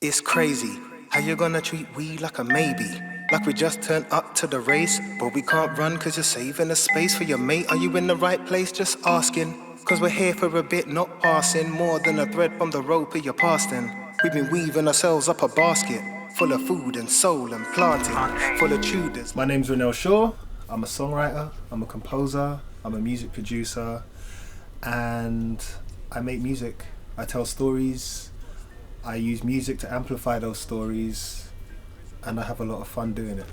It's crazy how you gonna treat we like a maybe. Like we just turned up to the race, but we can't run cause you're saving a space for your mate. Are you in the right place? Just asking. Cause we're here for a bit, not passing. More than a thread from the rope of your pasting. We've been weaving ourselves up a basket full of food and soul and planting, full of Tudors. My name's Renell. I'm a songwriter, I'm a composer, I'm a music producer, and I make music. I tell stories, I use music to amplify those stories, and I have a lot of fun doing it.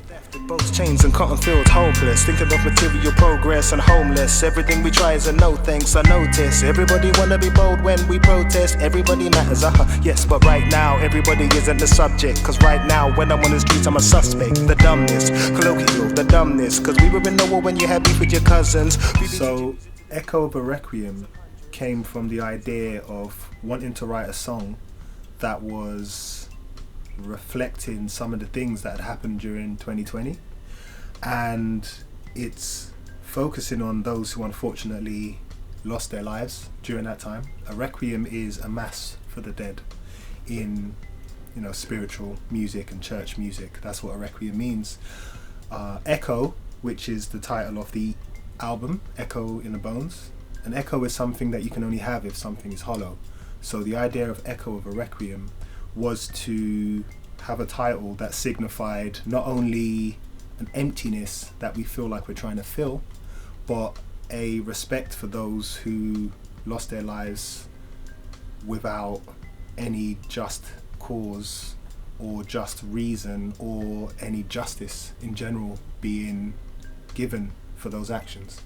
Both chains and cotton fields hopeless, thinking of material progress and homeless. Everything we try is a no thanks, I notice. Everybody wanna be bold when we protest. Everybody matters, yes, but right now everybody isn't the subject. Cause right now when I'm on the streets I'm a suspect. The dumbness, colloquial, the dumbness. Cause we were in the war when you had beef with your cousins. So Echo of a Requiem came from the idea of wanting to write a song that was reflecting some of the things that had happened during 2020, and it's focusing on those who unfortunately lost their lives during that time. A requiem is a mass for the dead in, spiritual music and church music. That's what a requiem means. Echo, which is the title of the album, Echo in the Bones. An echo is something that you can only have if something is hollow. So the idea of Echo of a Requiem was to have a title that signified not only an emptiness that we feel like we're trying to fill, but a respect for those who lost their lives without any just cause or just reason or any justice in general being given for those actions.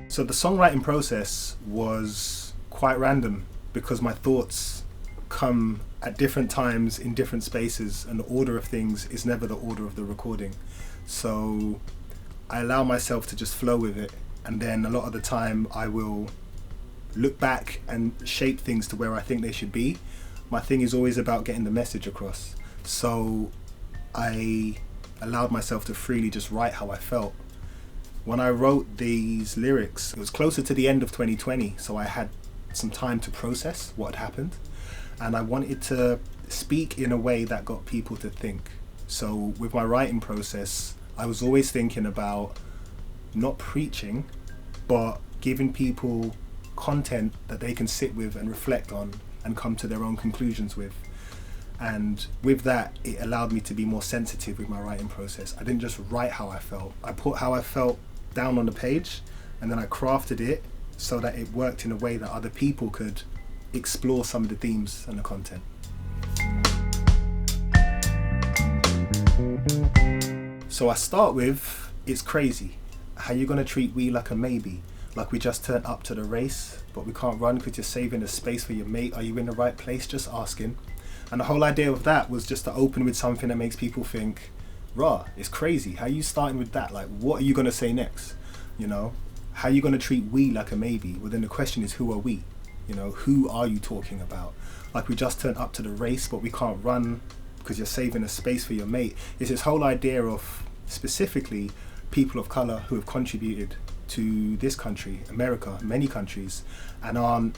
So the songwriting process was quite random because my thoughts come at different times in different spaces, and the order of things is never the order of the recording. So I allow myself to just flow with it, and then a lot of the time I will look back and shape things to where I think they should be. My thing is always about getting the message across. So I allowed myself to freely just write how I felt. When I wrote these lyrics, it was closer to the end of 2020, so I had some time to process what had happened, and I wanted to speak in a way that got people to think. So with my writing process, I was always thinking about not preaching, but giving people content that they can sit with and reflect on and come to their own conclusions with. And with that, it allowed me to be more sensitive with my writing process. I didn't just write how I felt. I put how I felt down on the page, and then I crafted it so that it worked in a way that other people could explore some of the themes and the content. So I start with, it's crazy how you gonna treat we like a maybe. Like we just turned up to the race, but we can't run because you're saving a space for your mate. Are you in the right place? Just asking. And the whole idea of that was just to open with something that makes people think, rah, it's crazy. How are you starting with that? Like, what are you going to say next? How are you going to treat we like a maybe? Well, then the question is, who are we? Who are you talking about? Like, we just turned up to the race, but we can't run because you're saving a space for your mate. It's this whole idea of specifically people of color who have contributed to this country, America, many countries, and aren't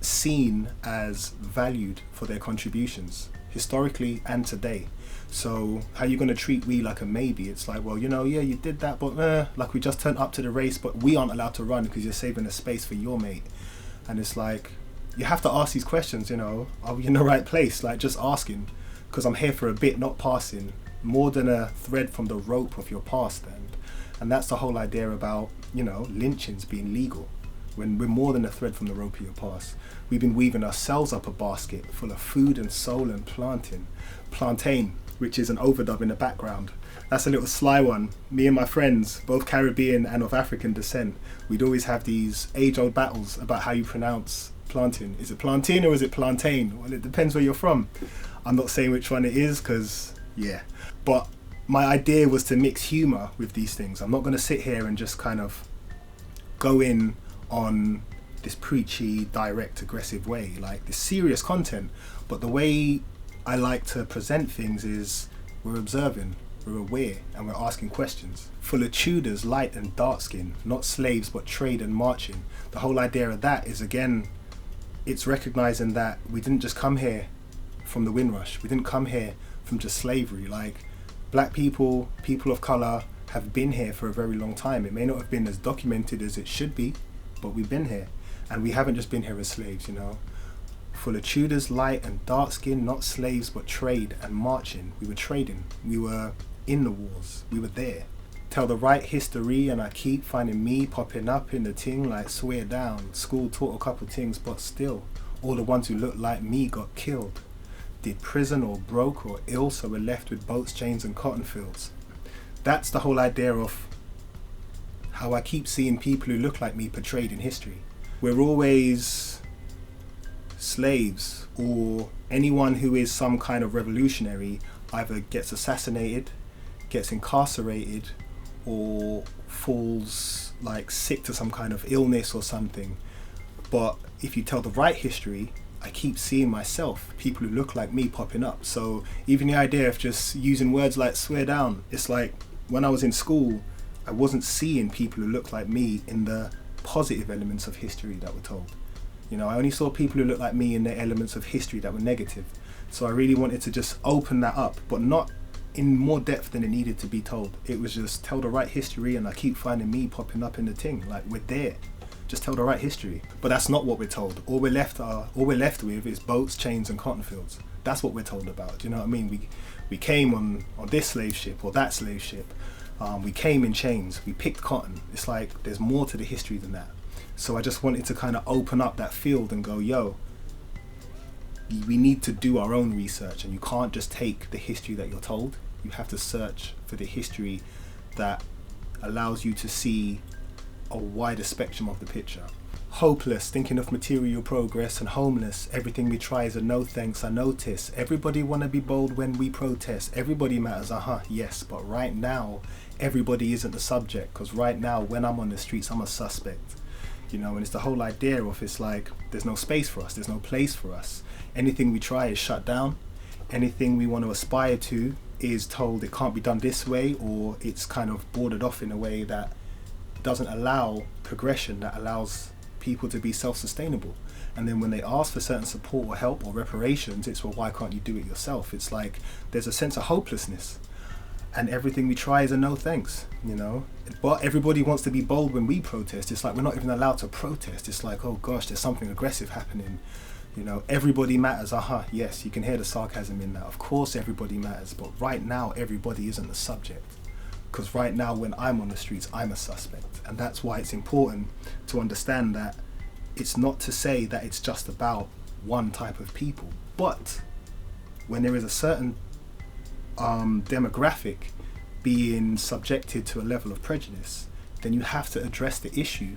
seen as valued for their contributions historically and today. So how you going to treat we like a maybe? It's like, well, yeah, you did that, but like we just turned up to the race, but we aren't allowed to run because you're saving a space for your mate. And it's like, you have to ask these questions, are we in the right place? Like, just asking, because I'm here for a bit, not passing, more than a thread from the rope of your past. And that's the whole idea about, lynchings being legal. When we're more than a thread from the rope of your past. We've been weaving ourselves up a basket full of food and soul and plantain, which is an overdub in the background. That's a little sly one. Me and my friends, both Caribbean and of African descent, we'd always have these age-old battles about how you pronounce plantain. Is it plantain or is it plantain? Well, it depends where you're from. I'm not saying which one it is because, yeah. But my idea was to mix humor with these things. I'm not going to sit here and just kind of go in on this preachy, direct, aggressive way, like this serious content. But the way I like to present things is we're observing, we're aware, and we're asking questions. Full of Tudors, light and dark skin, not slaves but trade and marching. The whole idea of that is, again, it's recognizing that we didn't just come here from the Windrush. We didn't come here from just slavery. Like, black people, people of color, have been here for a very long time. It may not have been as documented as it should be, but we've been here. And we haven't just been here as slaves, you know. Full of Tudors, light and dark skin, not slaves but trade and marching. We were trading. We were in the wars. We were there. Tell the right history, and I keep finding me popping up in the ting like swear down. School taught a couple things, but still, all the ones who looked like me got killed. Did prison or broke or ill, so we're left with boats, chains and cotton fields. That's the whole idea of how I keep seeing people who look like me portrayed in history. We're always slaves, or anyone who is some kind of revolutionary either gets assassinated, gets incarcerated, or falls like sick to some kind of illness or something. But if you tell the right history, I keep seeing myself, people who look like me popping up. So even the idea of just using words like swear down, it's like when I was in school, I wasn't seeing people who looked like me in the positive elements of history that were told. You know, I only saw people who looked like me in the elements of history that were negative. So I really wanted to just open that up, but not in more depth than it needed to be told. It was just tell the right history, and I keep finding me popping up in the thing. Like, we're there. Just tell the right history. But that's not what we're told. All we're left with is boats, chains and cotton fields. That's what we're told about. Do you know what I mean? We came on this slave ship or that slave ship. We came in chains. We picked cotton. It's like there's more to the history than that. So I just wanted to kind of open up that field and go, yo, we need to do our own research, and you can't just take the history that you're told. You have to search for the history that allows you to see a wider spectrum of the picture. Hopeless, thinking of material progress, and homeless, everything we try is a no thanks, I notice. Everybody wanna be bold when we protest. Everybody matters, yes, but right now, everybody isn't the subject, because right now, when I'm on the streets, I'm a suspect. You know, and it's the whole idea of, it's like, there's no space for us, there's no place for us. Anything we try is shut down. Anything we want to aspire to is told it can't be done this way, or it's kind of bordered off in a way that doesn't allow progression, that allows people to be self-sustainable. And then when they ask for certain support or help or reparations, it's, well, why can't you do it yourself? It's like there's a sense of hopelessness, and everything we try is a no thanks, you know. But everybody wants to be bold when we protest. It's like we're not even allowed to protest. It's like, oh gosh, there's something aggressive happening. You know, everybody matters, yes, you can hear the sarcasm in that. Of course everybody matters, but right now everybody isn't the subject. Because right now when I'm on the streets, I'm a suspect. And that's why it's important to understand that it's not to say that it's just about one type of people. But when there is a certain demographic being subjected to a level of prejudice, then you have to address the issue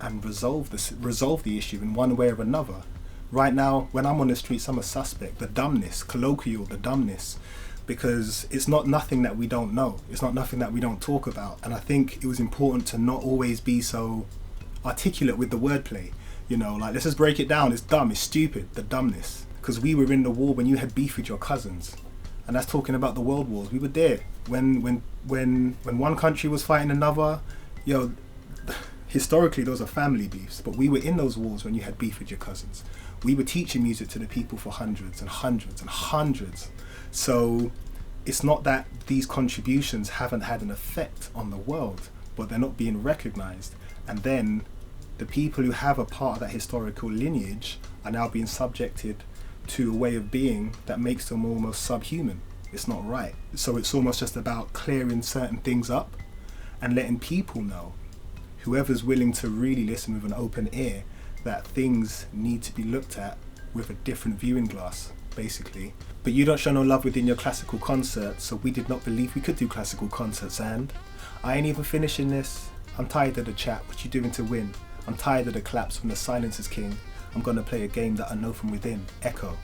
and resolve the issue in one way or another. Right now, when I'm on the streets, I'm a suspect. The dumbness, colloquial, the dumbness, because it's not nothing that we don't know. It's not nothing that we don't talk about. And I think it was important to not always be so articulate with the wordplay. You know, like, let's just break it down. It's dumb, it's stupid, the dumbness. Because we were in the war when you had beef with your cousins. And that's talking about the world wars. We were there. When one country was fighting another, you know, historically those are family beefs. But we were in those wars when you had beef with your cousins. We were teaching music to the people for hundreds and hundreds and hundreds. So it's not that these contributions haven't had an effect on the world, but they're not being recognized. And then the people who have a part of that historical lineage are now being subjected to a way of being that makes them almost subhuman. It's not right. So it's almost just about clearing certain things up and letting people know, whoever's willing to really listen with an open ear, that things need to be looked at with a different viewing glass, basically. But you don't show no love within your classical concerts, so we did not believe we could do classical concerts. And I ain't even finishing this. I'm tired of the chat, what you doing to win? I'm tired of the claps when the silence is king. I'm gonna play a game that I know from within, echo.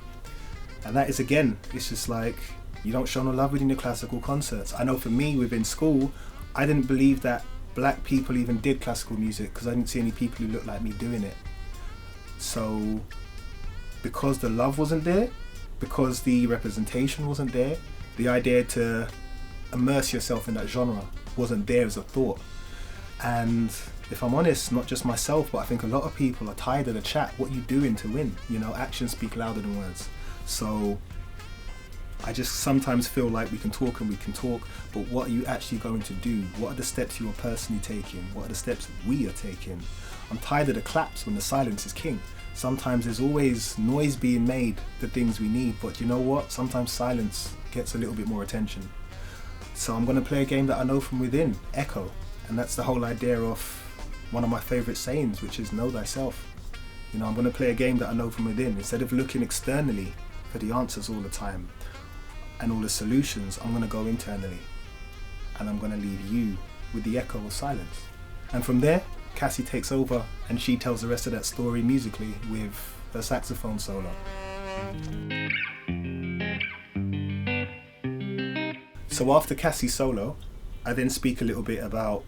And that is, again, it's just like, you don't show no love within your classical concerts. I know for me, within school, I didn't believe that black people even did classical music because I didn't see any people who looked like me doing it. So because the love wasn't there, because the representation wasn't there, the idea to immerse yourself in that genre wasn't there as a thought. And if I'm honest, not just myself, but I think a lot of people are tired of the chat. What you doing to win? You know, actions speak louder than words. So I just sometimes feel like we can talk and we can talk, but what are you actually going to do? What are the steps you are personally taking? What are the steps we are taking? I'm tired of the claps when the silence is king. Sometimes there's always noise being made, the things we need, but you know what? Sometimes silence gets a little bit more attention. So I'm going to play a game that I know from within, Echo. And that's the whole idea of one of my favourite sayings, which is know thyself. You know, I'm going to play a game that I know from within. Instead of looking externally for the answers all the time and all the solutions, I'm going to go internally. And I'm going to leave you with the echo of silence. And from there, Cassie takes over and she tells the rest of that story musically with her saxophone solo. So after Cassie's solo, I then speak a little bit about,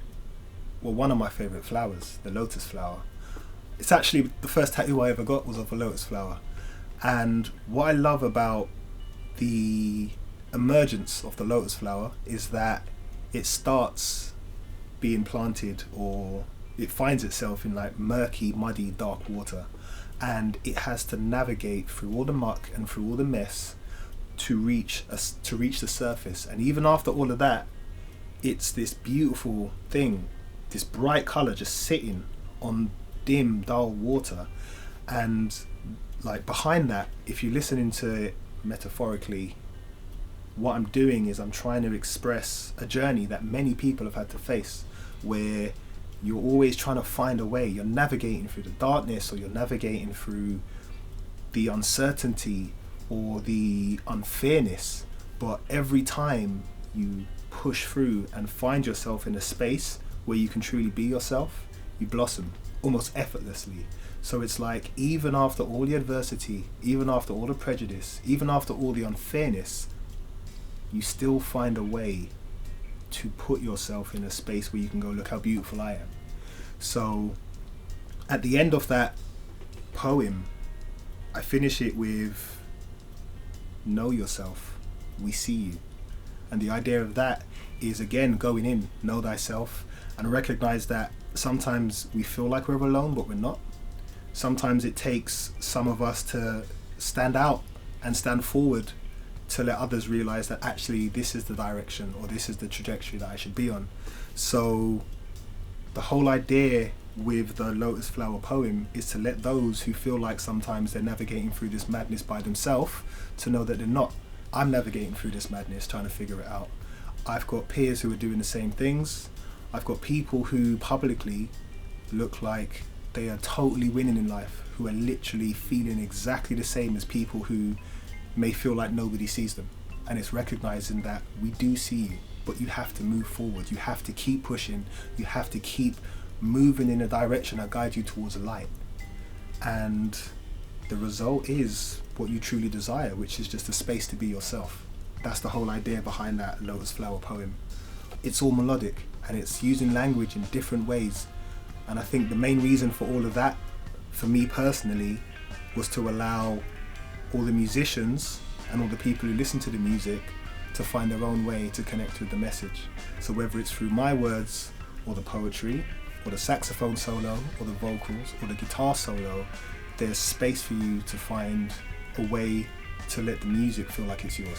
well, one of my favourite flowers, the lotus flower. It's actually the first tattoo I ever got was of a lotus flower. And what I love about the emergence of the lotus flower is that it starts being planted, or it finds itself in like murky, muddy, dark water, and it has to navigate through all the muck and through all the mess to reach the surface. And even after all of that, it's this beautiful thing, this bright color just sitting on dim, dull water. And like behind that, if you listen into it metaphorically, what I'm doing is I'm trying to express a journey that many people have had to face, where you're always trying to find a way. You're navigating through the darkness, or you're navigating through the uncertainty or the unfairness, but every time you push through and find yourself in a space where you can truly be yourself, you blossom almost effortlessly. So it's like, even after all the adversity, even after all the prejudice, even after all the unfairness, you still find a way to put yourself in a space where you can go, look how beautiful I am. So at the end of that poem, I finish it with, know yourself, we see you. And the idea of that is, again, going in, know thyself, and recognize that sometimes we feel like we're alone, but we're not. Sometimes it takes some of us to stand out and stand forward to let others realize that actually this is the direction, or this is the trajectory that I should be on. So the whole idea with the Lotus Flower poem is to let those who feel like sometimes they're navigating through this madness by themselves to know that they're not. I'm navigating through this madness, trying to figure it out. I've got peers who are doing the same things. I've got people who publicly look like they are totally winning in life, who are literally feeling exactly the same as people who may feel like nobody sees them. And it's recognizing that we do see you, but you have to move forward. You have to keep pushing. You have to keep moving in a direction that guides you towards a light. And the result is what you truly desire, which is just a space to be yourself. That's the whole idea behind that Lotus Flower poem. It's all melodic, and it's using language in different ways. And I think the main reason for all of that, for me personally, was to allow all the musicians and all the people who listen to the music to find their own way to connect with the message. So whether it's through my words, or the poetry, or the saxophone solo, or the vocals, or the guitar solo, there's space for you to find a way to let the music feel like it's yours.